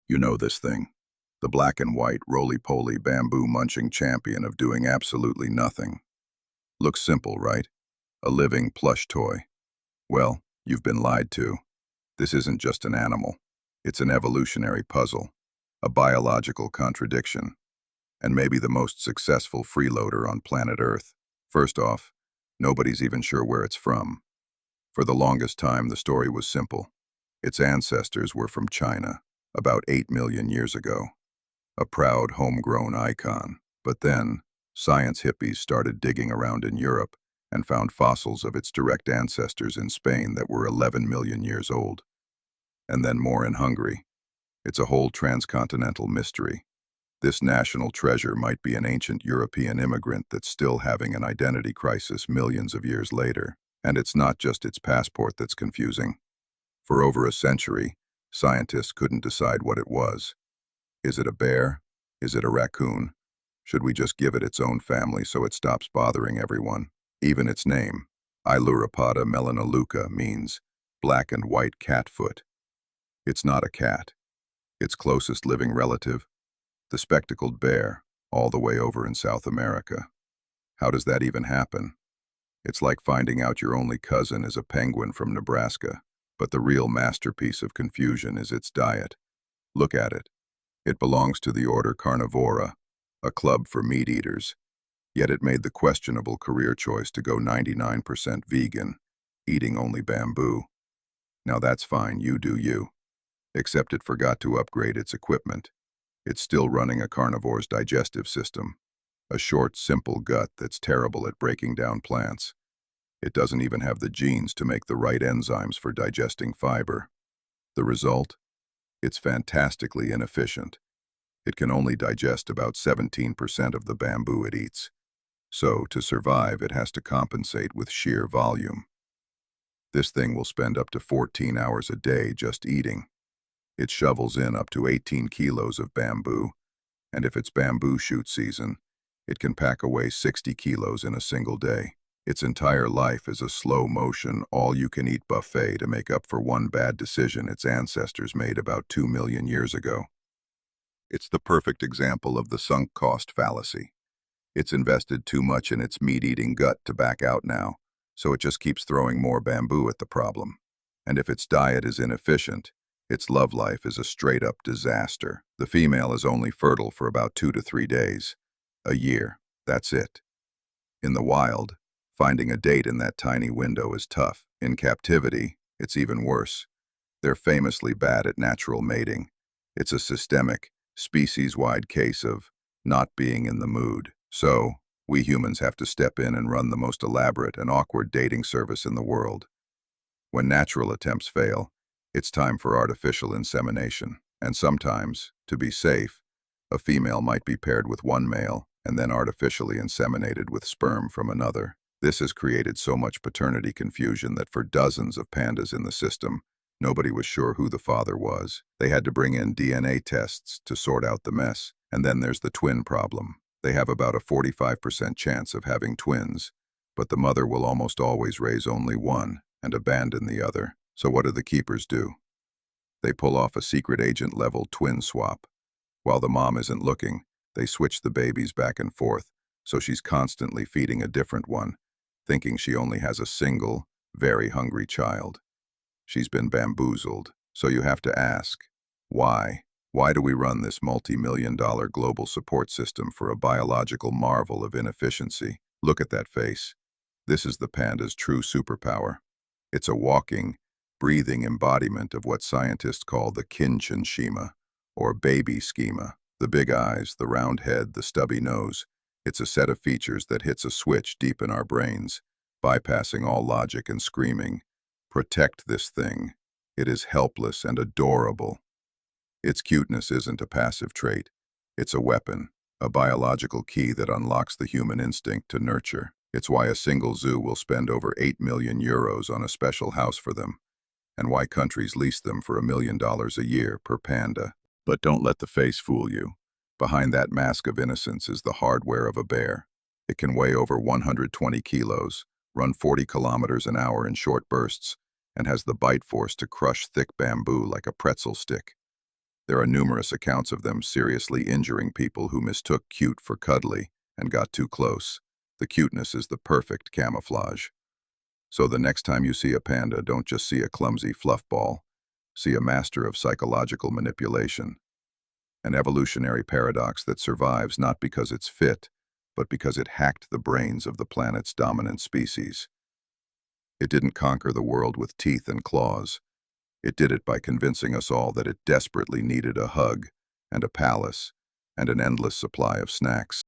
You know this thing. The black and white, roly-poly, bamboo-munching champion of doing absolutely nothing. Looks simple, right? A living plush toy. Well, you've been lied to. This isn't just an animal. It's an evolutionary puzzle, a biological contradiction, and maybe the most successful freeloader on planet Earth. First off, nobody's even sure where it's from. For the longest time, the story was simple. Its ancestors were from China, about 8 million years ago. A proud, homegrown icon. But then, science hippies started digging around in Europe and found fossils of its direct ancestors in Spain that were 11 million years old. And then more in Hungary. It's a whole transcontinental mystery. This national treasure might be an ancient European immigrant that's still having an identity crisis millions of years later. And it's not just its passport that's confusing. For over a century, scientists couldn't decide what it was. Is it a bear? Is it a raccoon? Should we just give it its own family so it stops bothering everyone? Even its name, Ailuropoda melanoluca, means black and white cat foot. It's not a cat. Its closest living relative, the spectacled bear, all the way over in South America. How does that even happen? It's like finding out your only cousin is a penguin from Nebraska, but the real masterpiece of confusion is its diet. Look at it. It belongs to the order Carnivora, a club for meat eaters. Yet it made the questionable career choice to go 99% vegan, eating only bamboo. Now that's fine, you do you. Except it forgot to upgrade its equipment. It's still running a carnivore's digestive system, a short, simple gut that's terrible at breaking down plants. It doesn't even have the genes to make the right enzymes for digesting fiber. The result? It's fantastically inefficient. It can only digest about 17% of the bamboo it eats. So, to survive, it has to compensate with sheer volume. This thing will spend up to 14 hours a day just eating. It shovels in up to 18 kilos of bamboo, and if it's bamboo shoot season, it can pack away 60 kilos in a single day. Its entire life is a slow-motion, all-you-can-eat buffet to make up for one bad decision its ancestors made about 2 million years ago. It's the perfect example of the sunk cost fallacy. It's invested too much in its meat-eating gut to back out now, so it just keeps throwing more bamboo at the problem. And if its diet is inefficient, its love life is a straight-up disaster. The female is only fertile for about 2 to 3 days. A year, that's it. In the wild, finding a date in that tiny window is tough. In captivity, it's even worse. They're famously bad at natural mating. It's a systemic, species-wide case of not being in the mood. So, we humans have to step in and run the most elaborate and awkward dating service in the world. When natural attempts fail, it's time for artificial insemination. And sometimes, to be safe, a female might be paired with one male and then artificially inseminated with sperm from another. This has created so much paternity confusion that for dozens of pandas in the system, nobody was sure who the father was. They had to bring in DNA tests to sort out the mess. And then there's the twin problem. They have about a 45% chance of having twins, but the mother will almost always raise only one and abandon the other. So what do the keepers do? They pull off a secret agent-level twin swap. While the mom isn't looking, they switch the babies back and forth, so she's constantly feeding a different one, thinking she only has a single, very hungry child. She's been bamboozled, so you have to ask, why? Why do we run this multi-million-dollar global support system for a biological marvel of inefficiency? Look at that face. This is the panda's true superpower. It's a walking, breathing embodiment of what scientists call the Kinchin schema, or baby schema. The big eyes, the round head, the stubby nose. It's a set of features that hits a switch deep in our brains, bypassing all logic and screaming, "Protect this thing. It is helpless and adorable." Its cuteness isn't a passive trait. It's a weapon, a biological key that unlocks the human instinct to nurture. It's why a single zoo will spend over 8 million euros on a special house for them, and why countries lease them for $1 million a year per panda. But don't let the face fool you. Behind that mask of innocence is the hardware of a bear. It can weigh over 120 kilos, run 40 kilometers an hour in short bursts, and has the bite force to crush thick bamboo like a pretzel stick. There are numerous accounts of them seriously injuring people who mistook cute for cuddly and got too close. The cuteness is the perfect camouflage. So the next time you see a panda, don't just see a clumsy fluffball. See a master of psychological manipulation. An evolutionary paradox that survives not because it's fit, but because it hacked the brains of the planet's dominant species. It didn't conquer the world with teeth and claws. It did it by convincing us all that it desperately needed a hug, and a palace, and an endless supply of snacks.